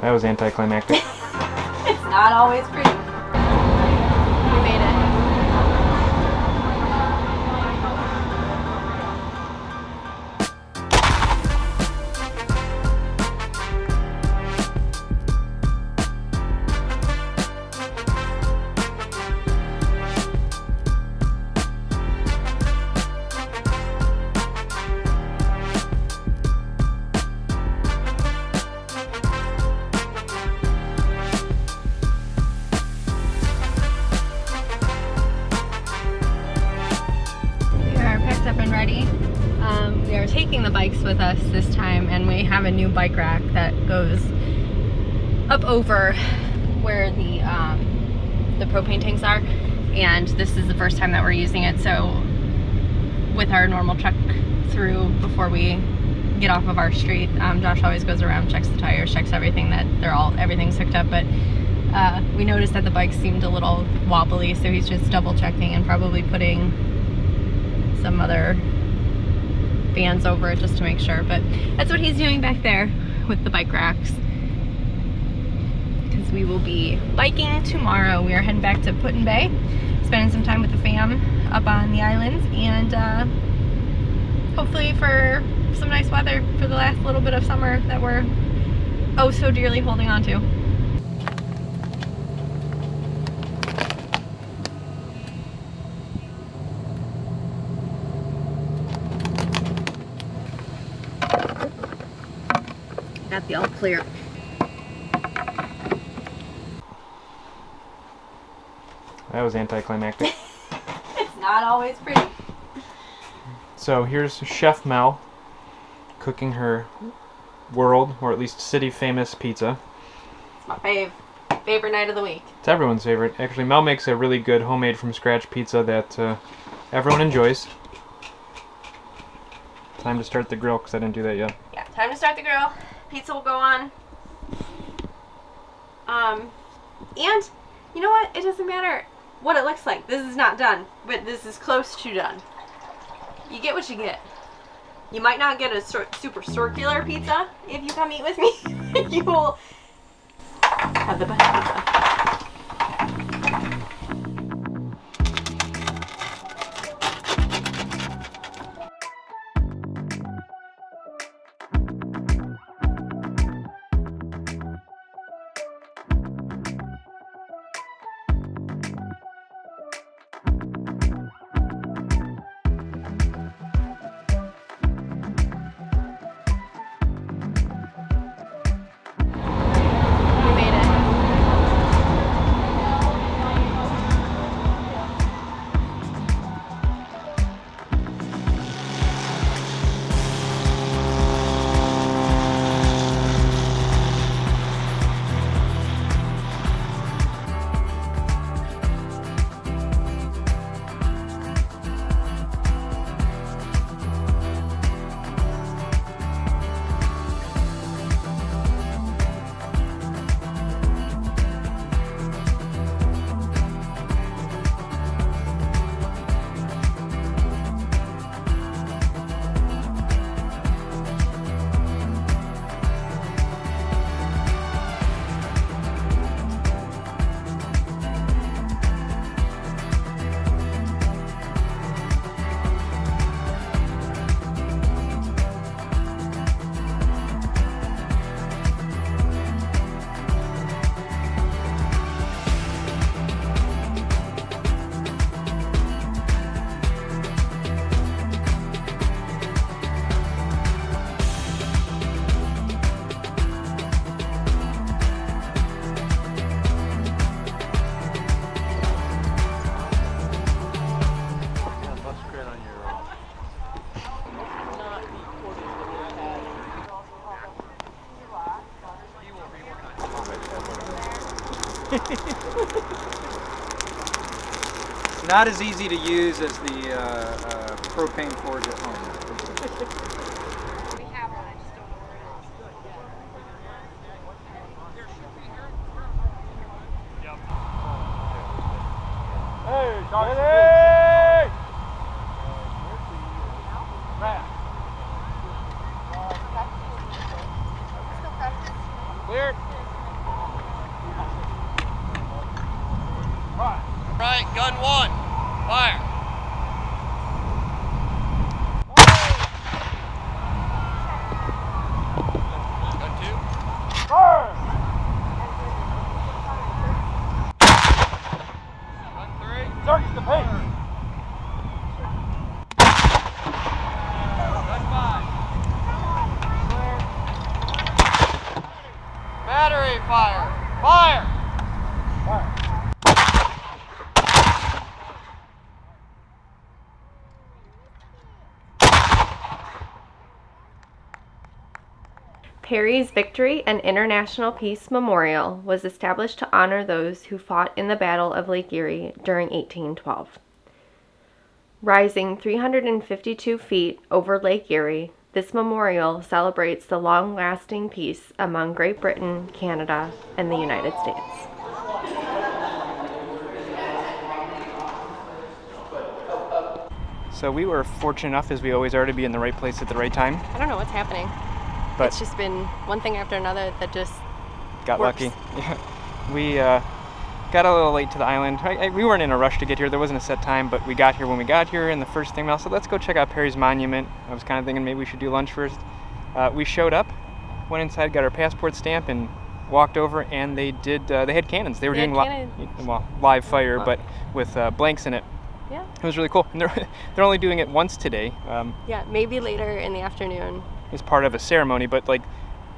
That was anticlimactic. It's not always pretty. We made it. Up and ready. We are taking the bikes with us this time, and we have a new bike rack that goes up over where the propane tanks are, and this is the first time that we're using it. So with our normal truck through before we get off of our street, Josh always goes around, checks the tires, checks everything, that everything's hooked up, but we noticed that the bike seemed a little wobbly, so he's just double checking and probably putting some other bands over it just to make sure. But that's what he's doing back there with the bike racks, because we will be biking tomorrow. We are heading back to Put-in-Bay, spending some time with the fam up on the islands, and hopefully for some nice weather for the last little bit of summer that we're oh so dearly holding on to. Got the all clear. That was anticlimactic. It's not always pretty. So here's Chef Mel cooking her world, or at least city famous pizza. It's my favorite night of the week. It's everyone's favorite. Actually, Mel makes a really good homemade from scratch pizza that everyone enjoys. Time to start the grill, because I didn't do that yet. Yeah, time to start the grill. Pizza will go on. And you know what? It doesn't matter what it looks like. This is not done, but this is close to done. You get what you get. You might not get a super circular pizza if you come eat with me. You will have the best pizza. Not as easy to use as the propane forge at home. We have one, I just don't know where it is. Hey, Charlie! Clear. battery, fire! Fire! Perry's Victory and International Peace Memorial was established to honor those who fought in the Battle of Lake Erie during 1812. Rising 352 feet over Lake Erie, this memorial celebrates the long-lasting peace among Great Britain, Canada, and the United States. So we were fortunate enough, as we always are, to be in the right place at the right time. I don't know what's happening. But it's just been one thing after another that just got works. lucky. Yeah. We got a little late to the island. We weren't in a rush to get here. There wasn't a set time, but we got here when we got here, and the first thing we all said, let's go check out Perry's Monument. I was kind of thinking maybe we should do lunch first. We showed up, went inside, got our passport stamp, and walked over, and they had cannons. They were doing live fire, but with blanks in it. Yeah. It was really cool. And they're only doing it once today. Yeah, maybe later in the afternoon. As part of a ceremony, but like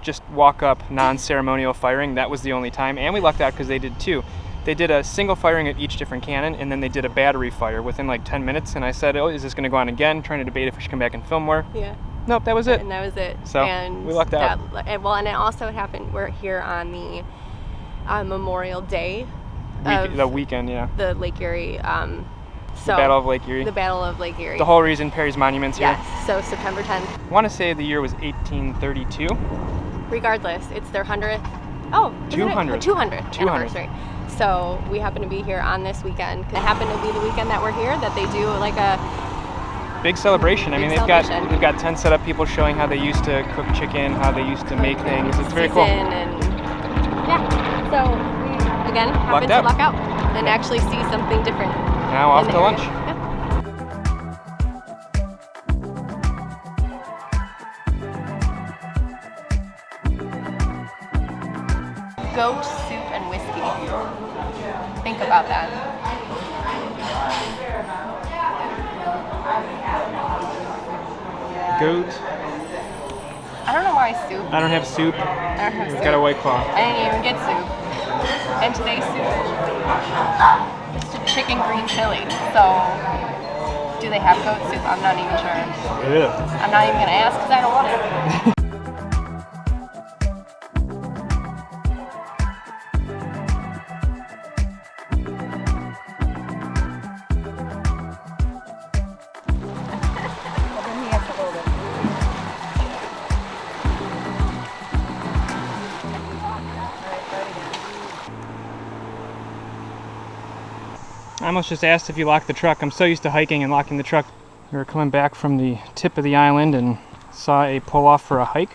just walk up non-ceremonial firing, that was the only time. And we lucked out because they did two. They did a single firing at each different cannon, and then they did a battery fire within like 10 minutes. And I said, oh, is this going to go on again? Trying to debate if we should come back and film more. Yeah. Nope, that was it. And that was it. So and we lucked out. Well, and it also happened, we're here on the Memorial Day. The weekend, yeah. The Lake Erie. The Battle of Lake Erie. The Battle of Lake Erie. The whole reason Perry's Monument's here. Yes, so September 10th. I want to say the year was 1832. Regardless, it's their 100th. Oh, 200th. 200th anniversary. So we happen to be here on this weekend. It happened to be the weekend that we're here that they do like a big celebration. I mean, big they've got tents set up, people showing how they used to cook chicken, how they used to make things. It's very cool. And yeah, so we again happened to luck out and actually see something different. Now off to lunch. Yep. Goat soup and whiskey. Think about that. Goat. I don't know why soup. I don't have soup. I don't have soup. Got a White Claw. I didn't even get soup. And today's soup is just a chicken green chili. So, do they have goat soup? I'm not even sure. Yeah. I'm not even going to ask because I don't want it. I almost just asked if you locked the truck. I'm so used to hiking and locking the truck. We were coming back from the tip of the island and saw a pull-off for a hike,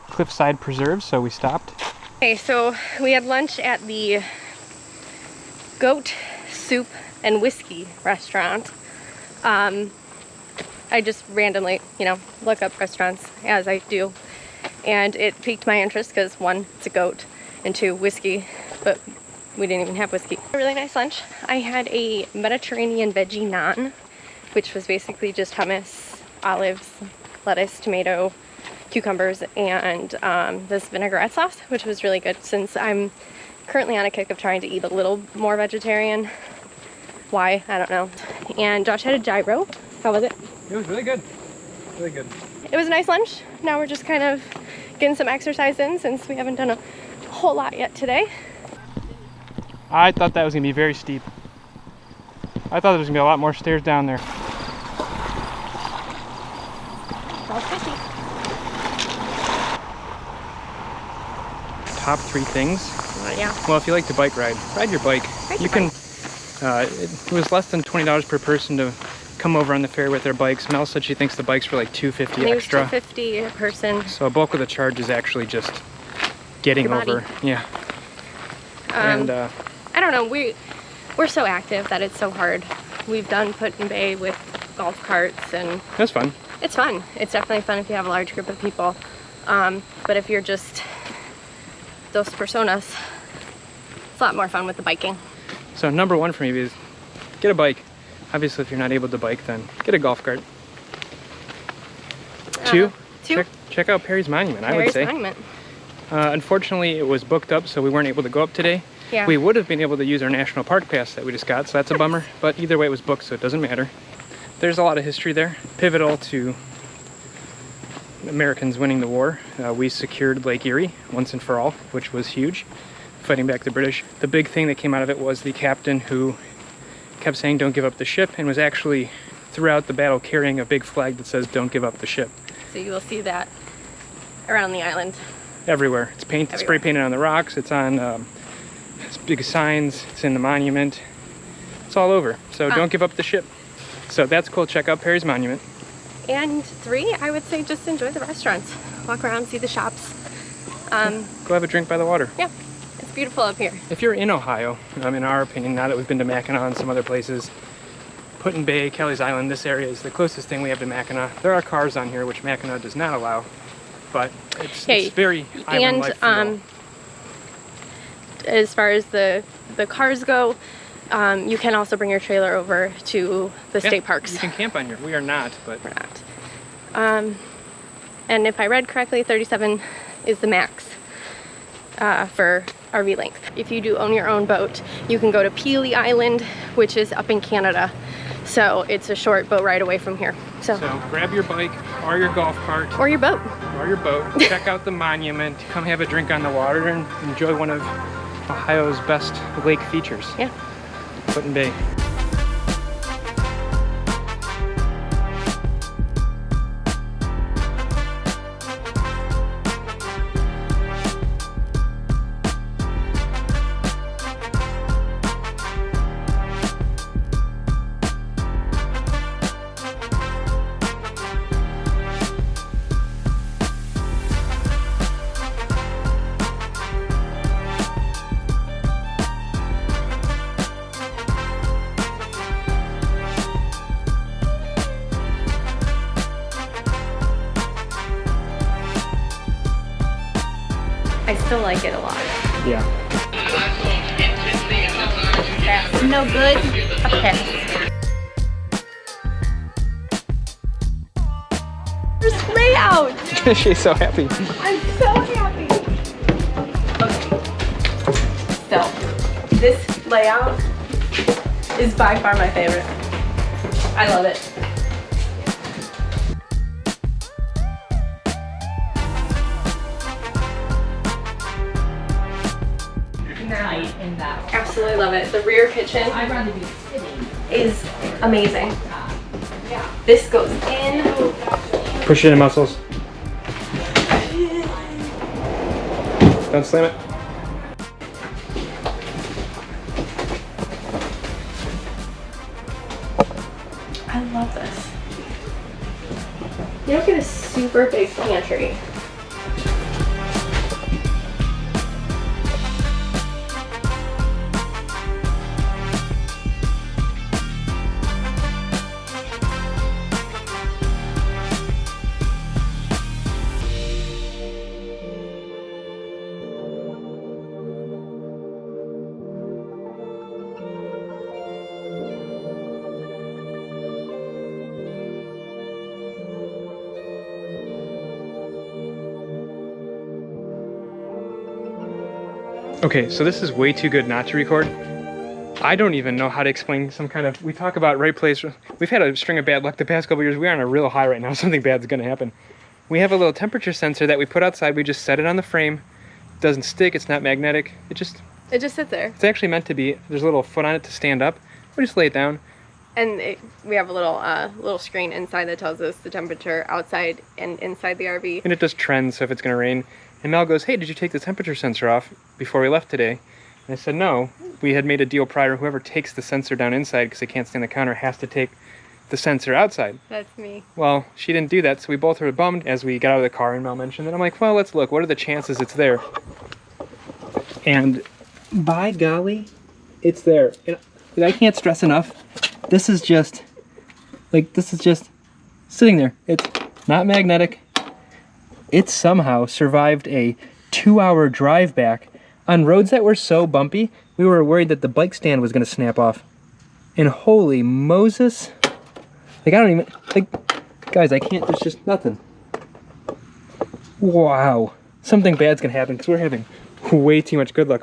Cliffside Preserve, so we stopped. Okay, so we had lunch at the Goat Soup and Whiskey restaurant. I just randomly, look up restaurants as I do, and it piqued my interest because one, it's a goat, and two, whiskey, but we didn't even have whiskey. A really nice lunch. I had a Mediterranean veggie naan, which was basically just hummus, olives, lettuce, tomato, cucumbers, and this vinaigrette sauce, which was really good since I'm currently on a kick of trying to eat a little more vegetarian. Why? I don't know. And Josh had a gyro. How was it? It was really good. Really good. It was a nice lunch. Now we're just kind of getting some exercise in since we haven't done a whole lot yet today. I thought that was going to be very steep. I thought there was going to be a lot more stairs down there. Well, fishy. Top 3 things. Yeah. Well, if you like to bike ride your bike. Ride you your can. It was less than $20 per person to come over on the ferry with their bikes. Mel said she thinks the bikes were like $250 extra. It was $250 a person. So a bulk of the charge is actually just getting Your body. over. Yeah. And I don't know. We're so active that it's so hard. We've done put in bay with golf carts, and that's fun. It's fun. It's definitely fun if you have a large group of people. But if you're just those personas, it's a lot more fun with the biking. So number 1 for me is get a bike. Obviously, if you're not able to bike, then get a golf cart. 2, check out Perry's Monument. I would say. Monument. Unfortunately, it was booked up, so we weren't able to go up today. Yeah. We would have been able to use our national park pass that we just got, so that's a bummer. But either way, it was booked, so it doesn't matter. There's a lot of history there, pivotal to Americans winning the war. We secured Lake Erie once and for all, which was huge, fighting back the British. The big thing that came out of it was the captain who kept saying don't give up the ship, and was actually throughout the battle carrying a big flag that says don't give up the ship. So you will see that around the island. Everywhere. It's painted, spray painted on the rocks, it's on it's big signs, it's in the monument, it's all over. So don't give up the ship. So that's cool. Check out Perry's Monument. And 3, I would say just enjoy the restaurants. Walk around, see the shops. Go have a drink by the water. Yeah, it's beautiful up here. If you're in Ohio, in our opinion, now that we've been to Mackinac and some other places, Put-in Bay, Kelly's Island, this area is the closest thing we have to Mackinac. There are cars on here, which Mackinac does not allow, but it's very island life feel. As far as the cars go, you can also bring your trailer over to the state parks. You can camp on here. We are not, but we're not. And if I read correctly, 37 is the max for RV length. If you do own your own boat, you can go to Peely Island, which is up in Canada. So it's a short boat ride away from here. So grab your bike or your golf cart. Or your boat. Or your boat. Check out the monument. Come have a drink on the water and enjoy one of Ohio's best lake features. Yeah. Put-in Bay. I still like it a lot. Yeah. Pass. No good. A pass. There's layout. She's so happy. I'm so happy. Okay. So, this layout is by far my favorite. I love it. Absolutely love it. The rear kitchen is amazing. This goes in. Push it in muscles. Don't slam it. I love this. You don't get a super big pantry. Okay, so this is way too good not to record. I don't even know how to explain some kind of, we talk about right place. We've had a string of bad luck the past couple years. We are on a real high right now. Something bad's gonna happen. We have a little temperature sensor that we put outside. We just set it on the frame. It doesn't stick, it's not magnetic. It just sits there. It's actually meant to be, there's a little foot on it to stand up. We just lay it down. And we have a little screen inside that tells us the temperature outside and inside the RV. And it does trends, so if it's gonna rain. And Mel goes, hey, did you take the temperature sensor off before we left today? And I said, no. We had made a deal prior. Whoever takes the sensor down inside because they can't stand the counter has to take the sensor outside. That's me. Well, she didn't do that, so we both were bummed as we got out of the car and Mel mentioned it. I'm like, well, let's look. What are the chances it's there? And by golly, it's there. And I can't stress enough. This is just sitting there. It's not magnetic. It somehow survived a 2-hour drive back on roads that were so bumpy, we were worried that the bike stand was going to snap off. And holy Moses. Like, I don't even, like, guys, I can't, there's just nothing. Wow. something bad's gonna happen because we're having way too much good luck.